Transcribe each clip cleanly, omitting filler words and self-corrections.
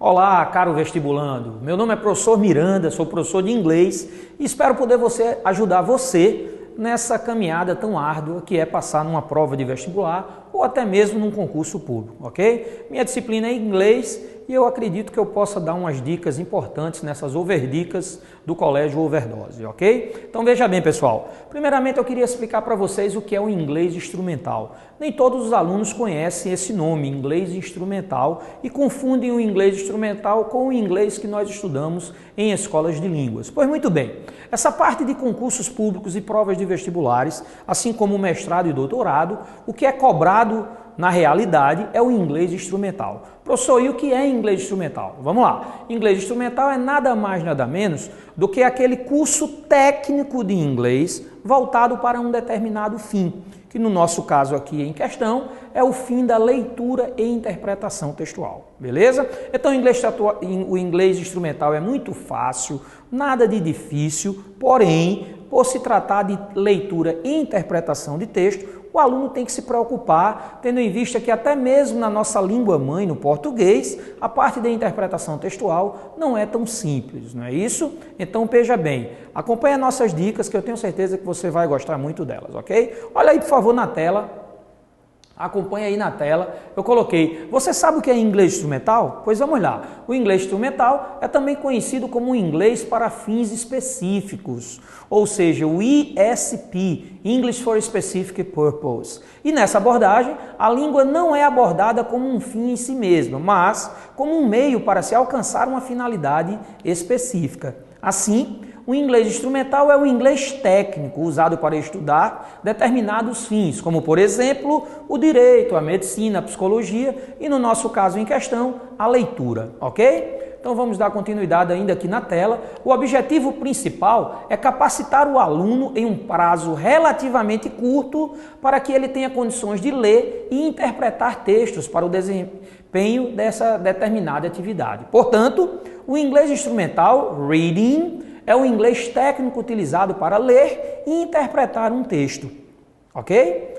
Olá, caro vestibulando. Meu nome é professor Miranda, sou professor de inglês e espero poder ajudar você nessa caminhada tão árdua que é passar numa prova de vestibular ou até mesmo num concurso público, ok? Minha disciplina é inglês e eu acredito que eu possa dar umas dicas importantes nessas overdicas do Colégio Overdose, ok? Então veja bem, pessoal. Primeiramente eu queria explicar para vocês o que é o inglês instrumental. Nem todos os alunos conhecem esse nome, inglês instrumental, e confundem o inglês instrumental com o inglês que nós estudamos em escolas de línguas. Pois muito bem, essa parte de concursos públicos e provas de vestibulares, assim como o mestrado e doutorado, o que é cobrado na realidade é o inglês instrumental. Professor, e o que é inglês instrumental? Vamos lá. Inglês instrumental é nada mais, nada menos do que aquele curso técnico de inglês voltado para um determinado fim, que no nosso caso aqui em questão é o fim da leitura e interpretação textual, beleza? Então o inglês instrumental é muito fácil, nada de difícil, porém, por se tratar de leitura e interpretação de texto, o aluno tem que se preocupar, tendo em vista que até mesmo na nossa língua mãe, no português, a parte da interpretação textual não é tão simples, não é isso? Então veja bem, acompanhe nossas dicas que eu tenho certeza que você vai gostar muito delas, ok? Olha aí por favor na tela. Acompanhe aí na tela, eu coloquei, você sabe o que é inglês instrumental? Pois vamos lá, o inglês instrumental é também conhecido como inglês para fins específicos, ou seja, o ESP, English for Specific Purpose. E nessa abordagem, a língua não é abordada como um fim em si mesma, mas como um meio para se alcançar uma finalidade específica. Assim, o inglês instrumental é o inglês técnico usado para estudar determinados fins, como por exemplo, o direito, a medicina, a psicologia e no nosso caso em questão, a leitura, ok? Então vamos dar continuidade ainda aqui na tela. O objetivo principal é capacitar o aluno em um prazo relativamente curto para que ele tenha condições de ler e interpretar textos para o desempenho dessa determinada atividade. Portanto, o inglês instrumental, reading, é o inglês técnico utilizado para ler e interpretar um texto, ok?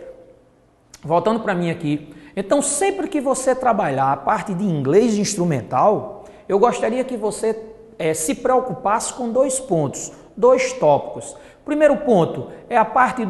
Voltando para mim aqui. Então, sempre que você trabalhar a parte de inglês instrumental, eu gostaria que você se preocupasse com dois pontos, dois tópicos. Primeiro ponto é a parte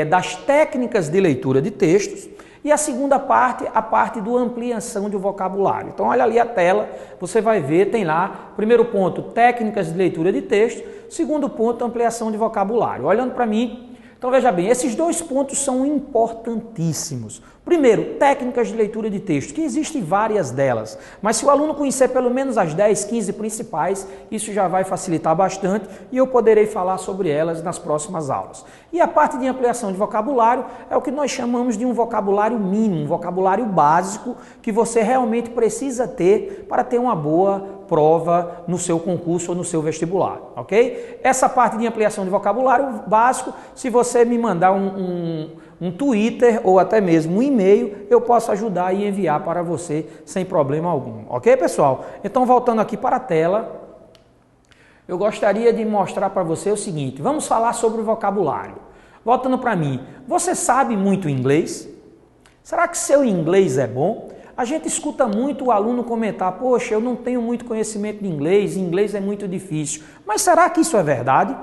das técnicas de leitura de textos. E a segunda parte, a parte do ampliação de vocabulário. Então, olha ali a tela, você vai ver, tem lá, primeiro ponto, técnicas de leitura de texto, segundo ponto, ampliação de vocabulário. Olhando para mim, então veja bem, esses dois pontos são importantíssimos. Primeiro, técnicas de leitura de texto, que existem várias delas, mas se o aluno conhecer pelo menos as 10, 15 principais, isso já vai facilitar bastante e eu poderei falar sobre elas nas próximas aulas. E a parte de ampliação de vocabulário é o que nós chamamos de um vocabulário mínimo, um vocabulário básico que você realmente precisa ter para ter uma boa prova no seu concurso ou no seu vestibular, ok? Essa parte de ampliação de vocabulário básico, se você me mandar um Twitter ou até mesmo um e-mail, eu posso ajudar e enviar para você sem problema algum, ok, pessoal? Então, voltando aqui para a tela, eu gostaria de mostrar para você o seguinte, vamos falar sobre o vocabulário. Voltando para mim, você sabe muito inglês? Será que seu inglês é bom? A gente escuta muito o aluno comentar, poxa, eu não tenho muito conhecimento de inglês é muito difícil. Mas será que isso é verdade?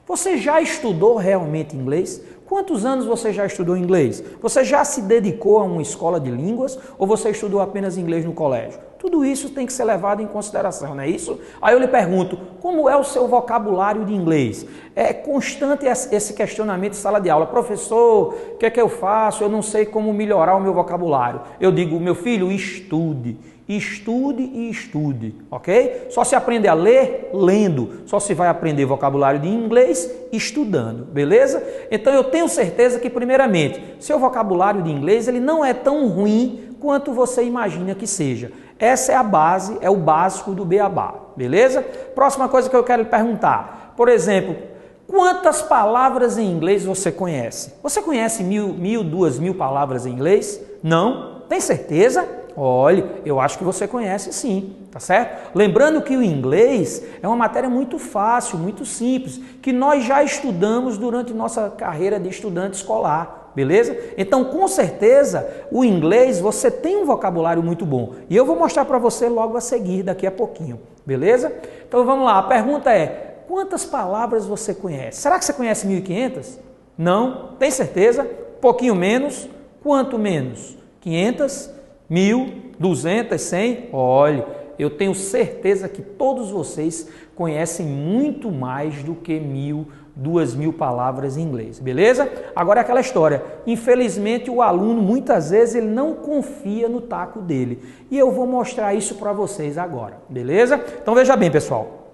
Você já estudou realmente inglês? Quantos anos você já estudou inglês? Você já se dedicou a uma escola de línguas ou você estudou apenas inglês no colégio? Tudo isso tem que ser levado em consideração, não é isso? Aí eu lhe pergunto, como é o seu vocabulário de inglês? É constante esse questionamento em sala de aula. Professor, o que é que eu faço? Eu não sei como melhorar o meu vocabulário. Eu digo, meu filho, estude. Estude e estude, ok? Só se aprende a ler lendo, só se vai aprender vocabulário de inglês estudando, beleza? Então eu tenho certeza que, primeiramente, seu vocabulário de inglês ele não é tão ruim quanto você imagina que seja. Essa é a base, é o básico do beabá, beleza? Próxima coisa que eu quero lhe perguntar, por exemplo, quantas palavras em inglês você conhece? Você conhece 1.000, 2.000 palavras em inglês? Não? Tem certeza? Olhe, eu acho que você conhece sim, tá certo? Lembrando que o inglês é uma matéria muito fácil, muito simples, que nós já estudamos durante nossa carreira de estudante escolar, beleza? Então, com certeza, o inglês você tem um vocabulário muito bom. E eu vou mostrar para você logo a seguir, daqui a pouquinho, beleza? Então, vamos lá. A pergunta é, quantas palavras você conhece? Será que você conhece 1.500? Não? Tem certeza? Pouquinho menos? Quanto menos? 500? 1.000? 200? 100? Olhe, eu tenho certeza que todos vocês conhecem muito mais do que 1.000, 2.000 palavras em inglês, beleza? Agora é aquela história, infelizmente o aluno muitas vezes ele não confia no taco dele e eu vou mostrar isso para vocês agora, beleza? Então veja bem, pessoal,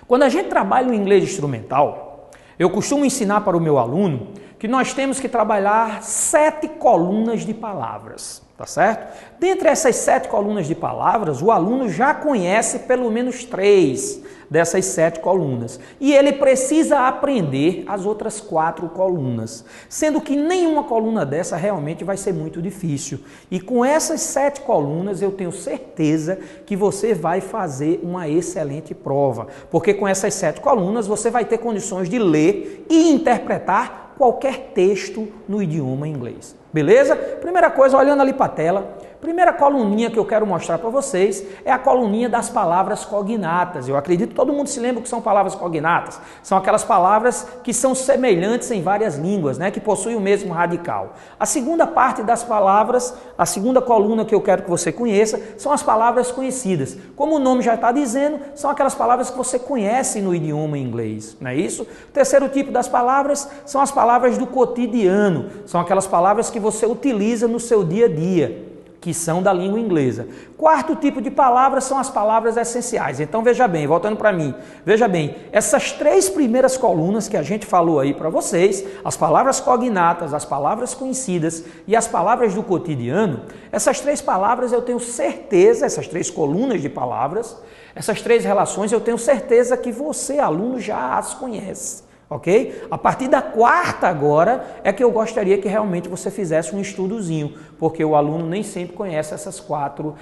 quando a gente trabalha no inglês instrumental, eu costumo ensinar para o meu aluno que nós temos que trabalhar 7 colunas de palavras, tá certo? Dentre essas 7 colunas de palavras, o aluno já conhece pelo menos 3 dessas 7 colunas. E ele precisa aprender as outras 4 colunas, sendo que nenhuma coluna dessa realmente vai ser muito difícil. E com essas 7 colunas eu tenho certeza que você vai fazer uma excelente prova, porque com essas 7 colunas você vai ter condições de ler e interpretar qualquer texto no idioma inglês. Beleza? Primeira coisa, olhando ali para a tela, primeira coluninha que eu quero mostrar para vocês é a coluninha das palavras cognatas. Eu acredito que todo mundo se lembra o que são palavras cognatas. São aquelas palavras que são semelhantes em várias línguas, né, que possuem o mesmo radical. A segunda parte das palavras, a segunda coluna que eu quero que você conheça, são as palavras conhecidas. Como o nome já está dizendo, são aquelas palavras que você conhece no idioma inglês, não é isso? O terceiro tipo das palavras são as palavras do cotidiano, são aquelas palavras que você utiliza no seu dia a dia, que são da língua inglesa. Quarto tipo de palavras são as palavras essenciais. Então veja bem, voltando para mim, veja bem, essas 3 primeiras colunas que a gente falou aí para vocês, as palavras cognatas, as palavras conhecidas e as palavras do cotidiano, essas 3 palavras eu tenho certeza, essas 3 colunas de palavras, essas 3 relações eu tenho certeza que você, aluno, já as conhece. Ok? A partir da 4ª agora é que eu gostaria que realmente você fizesse um estudozinho, porque o aluno nem sempre conhece essas 4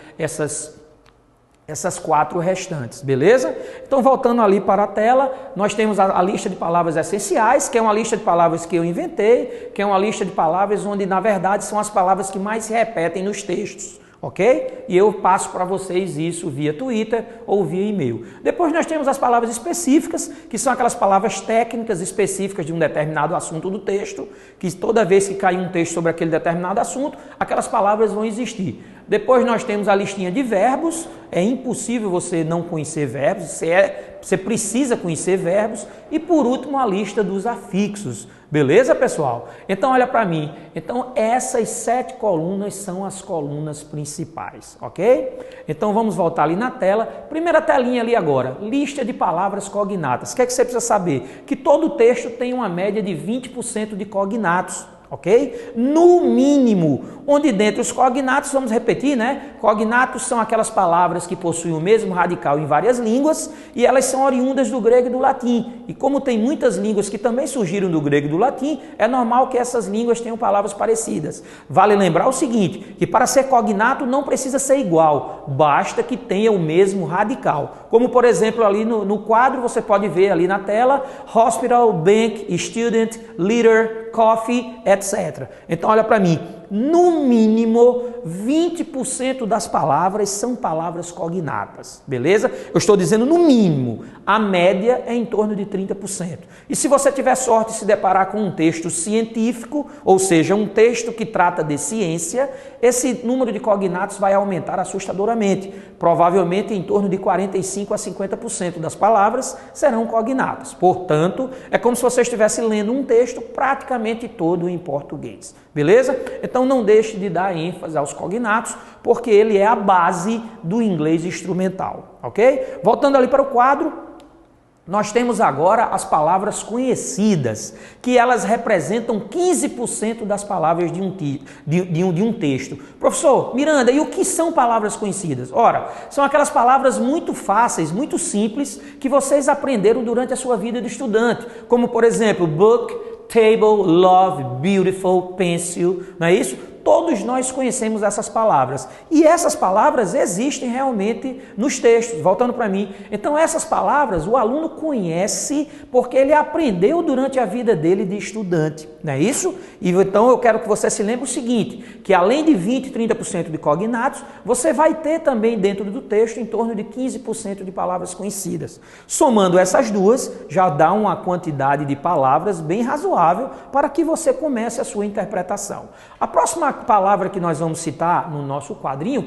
restantes, beleza? Então, voltando ali para a tela, nós temos a lista de palavras essenciais, que é uma lista de palavras que eu inventei, que é uma lista de palavras onde, na verdade, são as palavras que mais se repetem nos textos. Ok? E eu passo para vocês isso via Twitter ou via e-mail. Depois nós temos as palavras específicas, que são aquelas palavras técnicas específicas de um determinado assunto do texto, que toda vez que cair um texto sobre aquele determinado assunto, aquelas palavras vão existir. Depois nós temos a listinha de verbos, é impossível você não conhecer verbos, você precisa conhecer verbos. E por último a lista dos afixos. Beleza, pessoal? Então, olha para mim. Então, essas 7 colunas são as colunas principais, ok? Então, vamos voltar ali na tela. Primeira telinha ali agora, lista de palavras cognatas. O que é que você precisa saber? Que todo texto tem uma média de 20% de cognatos. Ok? No mínimo, onde dentre os cognatos, vamos repetir, né? Cognatos são aquelas palavras que possuem o mesmo radical em várias línguas e elas são oriundas do grego e do latim. E como tem muitas línguas que também surgiram do grego e do latim, é normal que essas línguas tenham palavras parecidas. Vale lembrar o seguinte, que para ser cognato não precisa ser igual, basta que tenha o mesmo radical. Como, por exemplo, ali no quadro, você pode ver ali na tela, hospital, bank, student, leader, coffee, etc. Então, olha para mim, no mínimo 20% das palavras são palavras cognatas, beleza? Eu estou dizendo no mínimo, a média é em torno de 30%. E se você tiver sorte de se deparar com um texto científico, ou seja, um texto que trata de ciência, esse número de cognatos vai aumentar assustadoramente. Provavelmente em torno de 45% a 50% das palavras serão cognatas. Portanto, é como se você estivesse lendo um texto praticamente todo em português. Beleza? Então não deixe de dar ênfase aos cognatos, porque ele é a base do inglês instrumental, ok? Voltando ali para o quadro, nós temos agora as palavras conhecidas, que elas representam 15% das palavras de um texto. Professor Miranda, e o que são palavras conhecidas? Ora, são aquelas palavras muito fáceis, muito simples, que vocês aprenderam durante a sua vida de estudante, como por exemplo, book, table, love, beautiful, pencil, não é isso? todos nós conhecemos essas palavras. E essas palavras existem realmente nos textos, voltando para mim. Então essas palavras o aluno conhece porque ele aprendeu durante a vida dele de estudante, não é isso? E então eu quero que você se lembre o seguinte, que além de 20 e 30% de cognatos, você vai ter também dentro do texto em torno de 15% de palavras conhecidas. Somando essas duas, já dá uma quantidade de palavras bem razoável para que você comece a sua interpretação. A próxima palavra que nós vamos citar no nosso quadrinho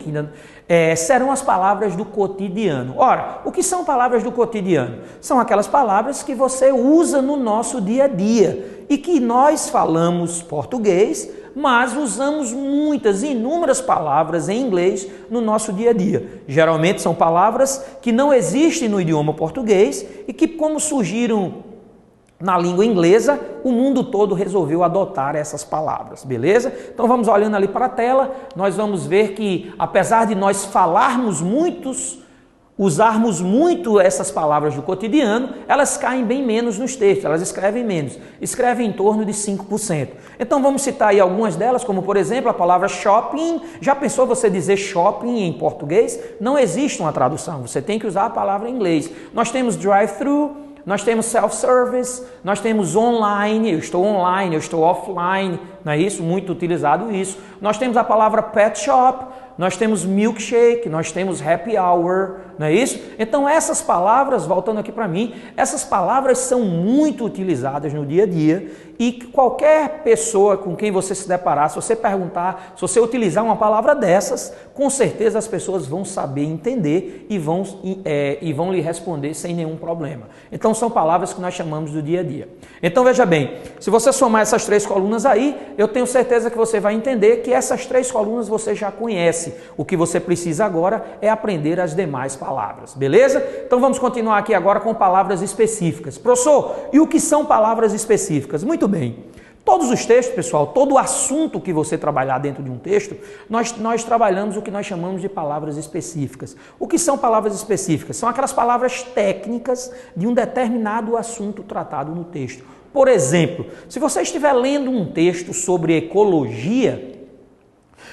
serão as palavras do cotidiano. Ora, o que são palavras do cotidiano? São aquelas palavras que você usa no nosso dia a dia e que nós falamos português, mas usamos inúmeras palavras em inglês no nosso dia a dia. Geralmente são palavras que não existem no idioma português e que, como surgiram na língua inglesa, o mundo todo resolveu adotar essas palavras, beleza? Então vamos olhando ali para a tela, nós vamos ver que apesar de nós usarmos muito essas palavras do cotidiano, elas caem bem menos nos textos, elas escrevem menos, escrevem em torno de 5%. Então vamos citar aí algumas delas, como por exemplo a palavra shopping. Já pensou você dizer shopping em português? Não existe uma tradução, você tem que usar a palavra em inglês. Nós temos drive-thru, nós temos self-service, nós temos online, eu estou online, eu estou offline, não é isso? Muito utilizado isso. Nós temos a palavra pet shop, nós temos milkshake, nós temos happy hour, não é isso? Então essas palavras, voltando aqui para mim, essas palavras são muito utilizadas no dia a dia e qualquer pessoa com quem você se deparar, se você perguntar, se você utilizar uma palavra dessas, com certeza as pessoas vão saber entender e vão lhe responder sem nenhum problema. Então são palavras que nós chamamos do dia a dia. Então veja bem, se você somar essas 3 colunas aí, eu tenho certeza que você vai entender que essas 3 colunas você já conhece. O que você precisa agora é aprender as demais palavras, beleza? Então vamos continuar aqui agora com palavras específicas. Professor, e o que são palavras específicas? Muito bem. Todos os textos, pessoal, todo o assunto que você trabalhar dentro de um texto, nós trabalhamos o que nós chamamos de palavras específicas. O que são palavras específicas? São aquelas palavras técnicas de um determinado assunto tratado no texto. Por exemplo, se você estiver lendo um texto sobre ecologia,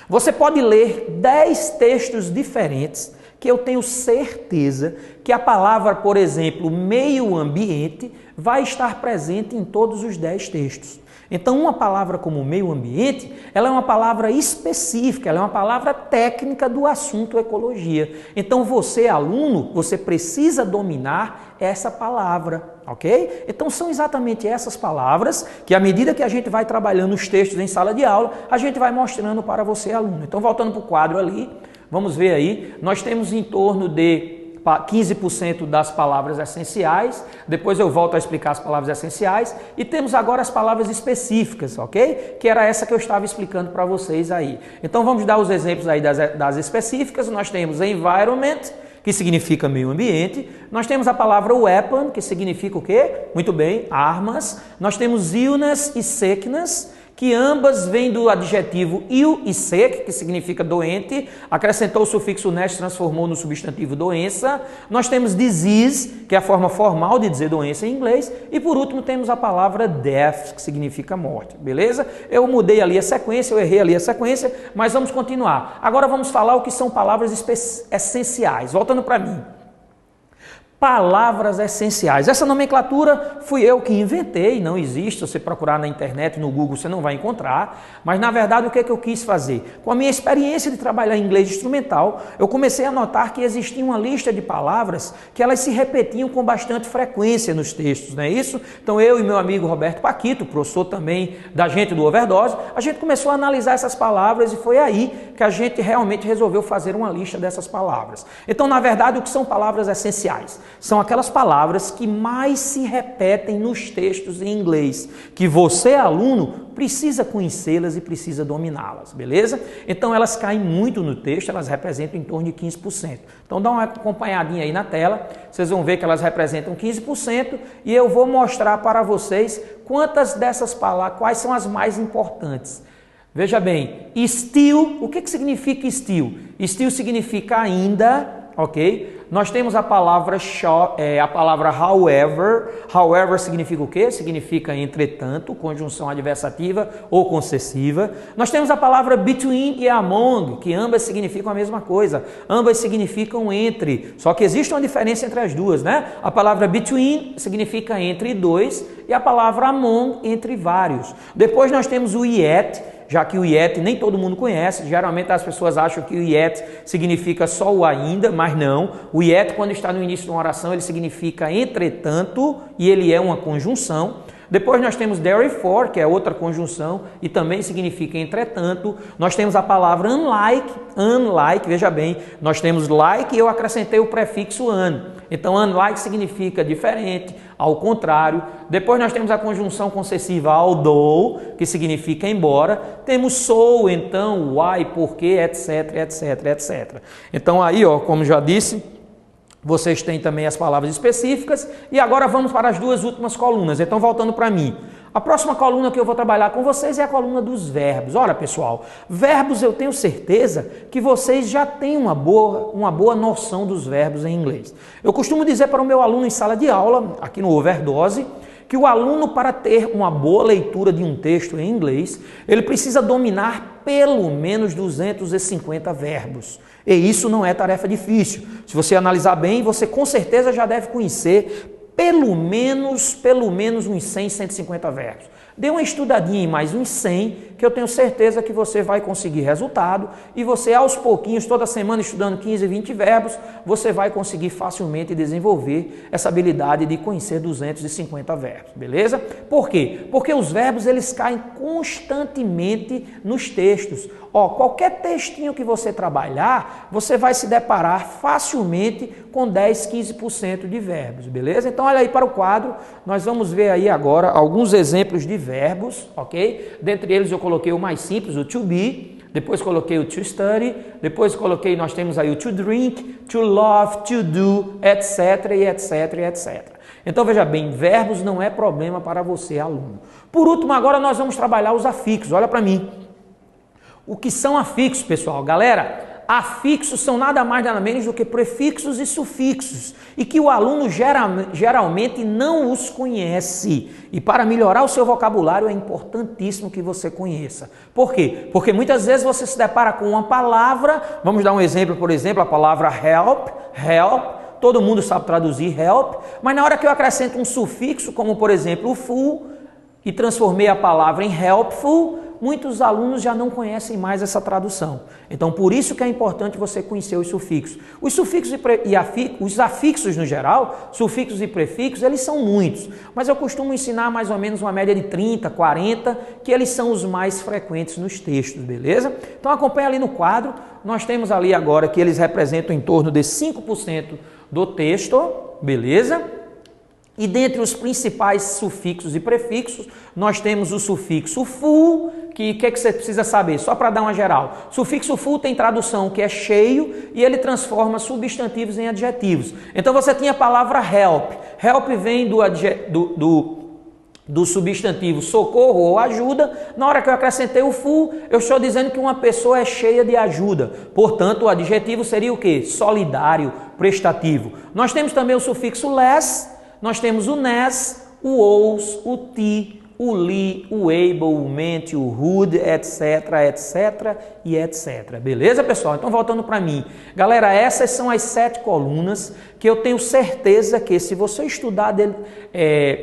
você pode ler 10 textos diferentes que eu tenho certeza que a palavra, por exemplo, meio ambiente, vai estar presente em todos os 10 textos. Então, uma palavra como meio ambiente, ela é uma palavra específica, ela é uma palavra técnica do assunto ecologia. Então, você, aluno, você precisa dominar essa palavra, ok? Então, são exatamente essas palavras que, à medida que a gente vai trabalhando os textos em sala de aula, a gente vai mostrando para você, aluno. Então, voltando para o quadro ali, vamos ver aí, nós temos em torno de 15% das palavras essenciais, depois eu volto a explicar as palavras essenciais, e temos agora as palavras específicas, ok? Que era essa que eu estava explicando para vocês aí. Então vamos dar os exemplos aí das específicas. Nós temos environment, que significa meio ambiente. Nós temos a palavra weapon, que significa o quê? Muito bem, armas. Nós temos illness e sickness, que ambas vêm do adjetivo ill e sick, que significa doente, acrescentou o sufixo ness, transformou no substantivo doença. Nós temos disease, que é a forma formal de dizer doença em inglês. E por último temos a palavra death, que significa morte, beleza? Eu mudei ali a sequência, eu errei ali a sequência, mas vamos continuar. Agora vamos falar o que são palavras essenciais. Voltando para mim. Palavras essenciais. Essa nomenclatura fui eu que inventei, não existe. Se você procurar na internet, no Google, você não vai encontrar. Mas, na verdade, o que é que eu quis fazer? Com a minha experiência de trabalhar em inglês instrumental, eu comecei a notar que existia uma lista de palavras que elas se repetiam com bastante frequência nos textos, não é isso? Então, eu e meu amigo Roberto Paquito, professor também da gente do Overdose, a gente começou a analisar essas palavras e foi aí que a gente realmente resolveu fazer uma lista dessas palavras. Então, na verdade, o que são palavras essenciais? São aquelas palavras que mais se repetem nos textos em inglês, que você, aluno, precisa conhecê-las e precisa dominá-las, beleza? Então elas caem muito no texto, elas representam em torno de 15%. Então dá uma acompanhadinha aí na tela, vocês vão ver que elas representam 15% e eu vou mostrar para vocês quantas dessas palavras, quais são as mais importantes. Veja bem, still, o que significa still? Still significa ainda, ok? nós temos a palavra however. However significa o quê? Significa entretanto, conjunção adversativa ou concessiva. Nós temos a palavra between e among, que ambas significam a mesma coisa. Ambas significam entre, só que existe uma diferença entre as duas, né? A palavra between significa entre dois e a palavra among entre vários. Depois nós temos o yet, já que o yet nem todo mundo conhece, geralmente as pessoas acham que o yet significa só o ainda, mas não. O yet, quando está no início de uma oração, ele significa entretanto, e ele é uma conjunção. Depois nós temos therefore, que é outra conjunção, e também significa entretanto. Nós temos a palavra unlike, veja bem, nós temos like e eu acrescentei o prefixo un. Então, unlike significa diferente, ao contrário. Depois nós temos a conjunção concessiva although, que significa embora. Temos so, então, why, porquê, etc, etc, etc. Então aí, ó, como já disse, vocês têm também as palavras específicas. E agora vamos para as duas últimas colunas. Então, voltando para mim. A próxima coluna que eu vou trabalhar com vocês é a coluna dos verbos. Olha, pessoal, verbos eu tenho certeza que vocês já têm uma boa noção dos verbos em inglês. Eu costumo dizer para o meu aluno em sala de aula, aqui no Overdose, que o aluno, para ter uma boa leitura de um texto em inglês, ele precisa dominar pelo menos 250 verbos. E isso não é tarefa difícil. Se você analisar bem, você com certeza já deve conhecer pelo menos uns 100, 150 verbos. Dê uma estudadinha em mais uns 100, que eu tenho certeza que você vai conseguir resultado, e você aos pouquinhos, toda semana estudando 15, 20 verbos, você vai conseguir facilmente desenvolver essa habilidade de conhecer 250 verbos, beleza? Por quê? Porque os verbos eles caem constantemente nos textos. Ó, qualquer textinho que você trabalhar, você vai se deparar facilmente com 10, 15% de verbos, beleza? Então olha aí para o quadro, nós vamos ver aí agora alguns exemplos de verbos, ok? Dentre eles eu coloquei o mais simples, o to be, depois coloquei o to study, depois coloquei, nós temos aí o to drink, to love, to do, etc, e etc, e etc. Então veja bem, verbos não é problema para você, aluno. Por último, agora nós vamos trabalhar os afixos, olha para mim. O que são afixos, pessoal? Galera, afixos são nada mais nada menos do que prefixos e sufixos, e que o aluno geralmente não os conhece. E para melhorar o seu vocabulário é importantíssimo que você conheça. Por quê? Porque muitas vezes você se depara com uma palavra, vamos dar um exemplo, por exemplo, a palavra help, todo mundo sabe traduzir help, mas na hora que eu acrescento um sufixo, como por exemplo o full, e transformei a palavra em helpful, muitos alunos já não conhecem mais essa tradução. Então, por isso que é importante você conhecer os sufixos. Os sufixos os afixos no geral, sufixos e prefixos, eles são muitos. Mas eu costumo ensinar mais ou menos uma média de 30, 40, que eles são os mais frequentes nos textos, beleza? Então, acompanha ali no quadro. Nós temos ali agora que eles representam em torno de 5% do texto, beleza? E dentre os principais sufixos e prefixos, nós temos o sufixo full, que você precisa saber? Só para dar uma geral. Sufixo full tem tradução que é cheio e ele transforma substantivos em adjetivos. Então você tinha a palavra help. Help vem do substantivo socorro ou ajuda. Na hora que eu acrescentei o full, eu estou dizendo que uma pessoa é cheia de ajuda. Portanto, o adjetivo seria o quê? Solidário, prestativo. Nós temos também o sufixo less. Nós temos o ness, o ous, o ti, o li, o able, o ment, o would, etc, etc e etc. Beleza, pessoal? Então, voltando para mim. Galera, essas são as 7 colunas que eu tenho certeza que se você estudar,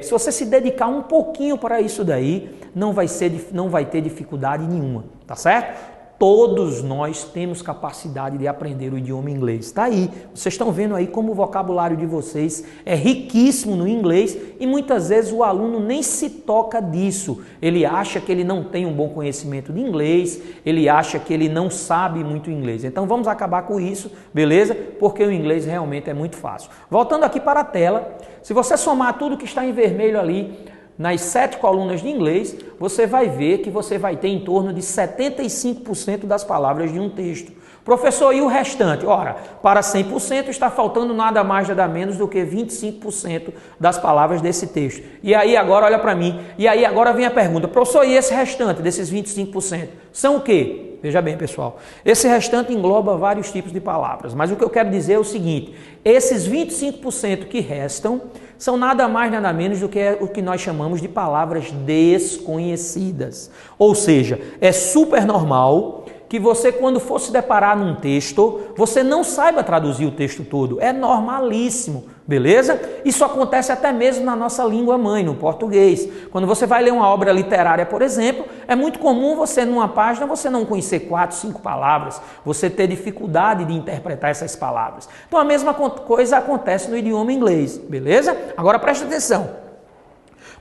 se você se dedicar um pouquinho para isso daí, não vai ter dificuldade nenhuma, tá certo? Todos nós temos capacidade de aprender o idioma inglês. Está aí. Vocês estão vendo aí como o vocabulário de vocês é riquíssimo no inglês e muitas vezes o aluno nem se toca disso. Ele acha que ele não tem um bom conhecimento de inglês, ele acha que ele não sabe muito inglês. Então vamos acabar com isso, beleza? Porque o inglês realmente é muito fácil. Voltando aqui para a tela, se você somar tudo que está em vermelho ali, nas 7 colunas de inglês, você vai ver que você vai ter em torno de 75% das palavras de um texto. Professor, e o restante? Ora, para 100% está faltando nada mais nada menos do que 25% das palavras desse texto. E aí agora, olha para mim, e aí agora vem a pergunta, professor, e esse restante desses 25%? São o quê? Veja bem, pessoal, esse restante engloba vários tipos de palavras, mas o que eu quero dizer é o seguinte, esses 25% que restam são nada mais nada menos do que o que nós chamamos de palavras desconhecidas. Ou seja, é super normal que você, quando for se deparar num texto, você não saiba traduzir o texto todo. É normalíssimo, beleza? Isso acontece até mesmo na nossa língua mãe, no português. Quando você vai ler uma obra literária, por exemplo, é muito comum você, numa página, você não conhecer 4, 5 palavras, você ter dificuldade de interpretar essas palavras. Então, a mesma coisa acontece no idioma inglês, beleza? Agora, presta atenção.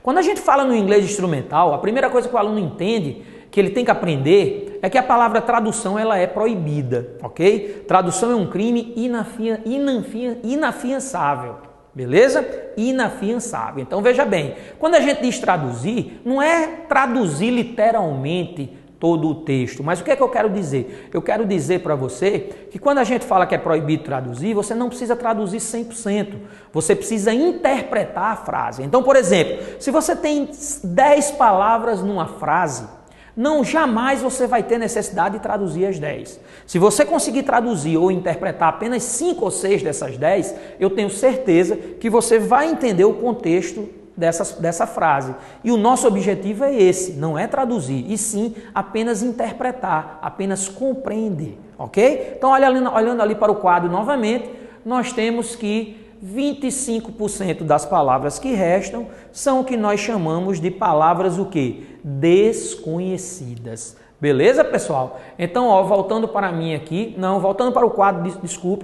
Quando a gente fala no inglês instrumental, a primeira coisa que o aluno entende, que ele tem que aprender, é que a palavra tradução ela é proibida, ok? Tradução é um crime inafiançável, beleza? Inafiançável. Então veja bem, quando a gente diz traduzir, não é traduzir literalmente todo o texto, mas o que é que eu quero dizer? Eu quero dizer para você que quando a gente fala que é proibido traduzir, você não precisa traduzir 100%, você precisa interpretar a frase. Então, por exemplo, se você tem 10 palavras numa frase, jamais você vai ter necessidade de traduzir as 10. Se você conseguir traduzir ou interpretar apenas 5 ou 6 dessas 10, eu tenho certeza que você vai entender o contexto dessa frase. E o nosso objetivo é esse, não é traduzir, e sim apenas interpretar, apenas compreender, ok? Então, olhando ali para o quadro novamente, nós temos que 25% das palavras que restam são o que nós chamamos de palavras o quê? Desconhecidas. Beleza, pessoal? Então, voltando para mim aqui, voltando para o quadro,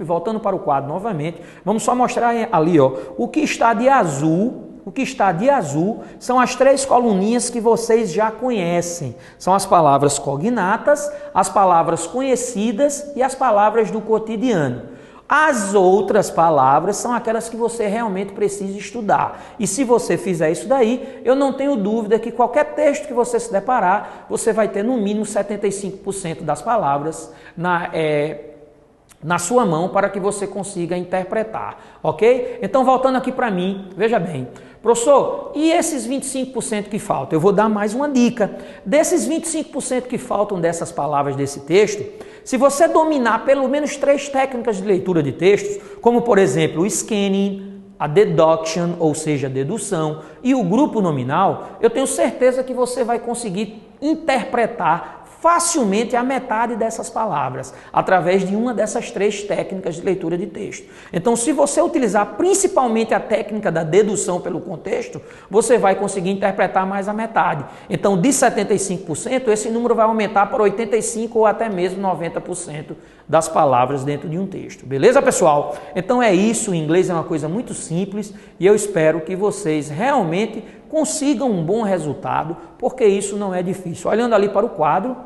voltando para o quadro novamente, vamos só mostrar ali, o que está de azul. O que está de azul são as 3 coluninhas que vocês já conhecem. São as palavras cognatas, as palavras conhecidas e as palavras do cotidiano. As outras palavras são aquelas que você realmente precisa estudar. E se você fizer isso daí, eu não tenho dúvida que qualquer texto que você se deparar, você vai ter no mínimo 75% das palavras na sua mão para que você consiga interpretar, ok? Então, voltando aqui para mim, veja bem. Professor, e esses 25% que faltam? Eu vou dar mais uma dica. Desses 25% que faltam dessas palavras desse texto, se você dominar pelo menos 3 técnicas de leitura de textos, como por exemplo o scanning, a deduction, ou seja, a dedução, e o grupo nominal, eu tenho certeza que você vai conseguir interpretar facilmente a metade dessas palavras, através de uma dessas 3 técnicas de leitura de texto. Então, se você utilizar principalmente a técnica da dedução pelo contexto, você vai conseguir interpretar mais a metade. Então, de 75%, esse número vai aumentar para 85% ou até mesmo 90% das palavras dentro de um texto. Beleza, pessoal? Então é isso, o inglês é uma coisa muito simples e eu espero que vocês realmente consigam um bom resultado, porque isso não é difícil. Olhando ali para o quadro,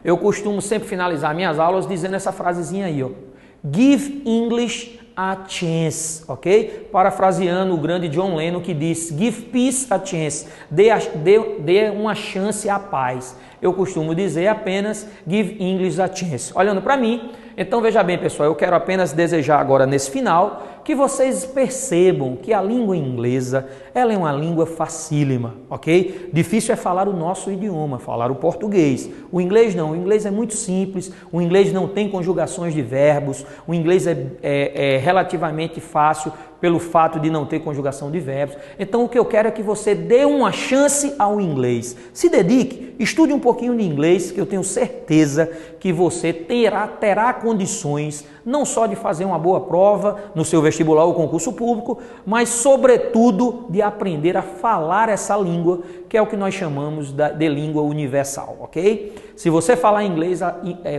eu costumo sempre finalizar minhas aulas dizendo essa frasezinha aí, Give English a chance, ok? Parafraseando o grande John Lennon que diz, give peace a chance, dê uma chance à paz. Eu costumo dizer apenas, give English a chance. Olhando para mim, então veja bem, pessoal, eu quero apenas desejar agora nesse final que vocês percebam que a língua inglesa, ela é uma língua facílima, ok? Difícil é falar o nosso idioma, falar o português. O inglês não, o inglês é muito simples, o inglês não tem conjugações de verbos, o inglês é relativamente fácil pelo fato de não ter conjugação de verbos. Então o que eu quero é que você dê uma chance ao inglês. Se dedique, estude um pouquinho de inglês, que eu tenho certeza que você terá condições não só de fazer uma boa prova no seu vestibular ou concurso público, mas sobretudo de aprender a falar essa língua, que é o que nós chamamos de língua universal, ok? Se você falar inglês,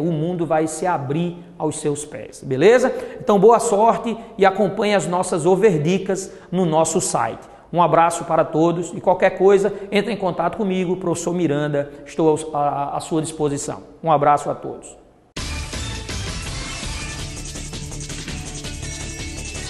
o mundo vai se abrir aos seus pés, beleza? Então boa sorte e acompanhe as nossas overdicas no nosso site. Um abraço para todos e qualquer coisa, entre em contato comigo, professor Miranda, estou à sua disposição. Um abraço a todos.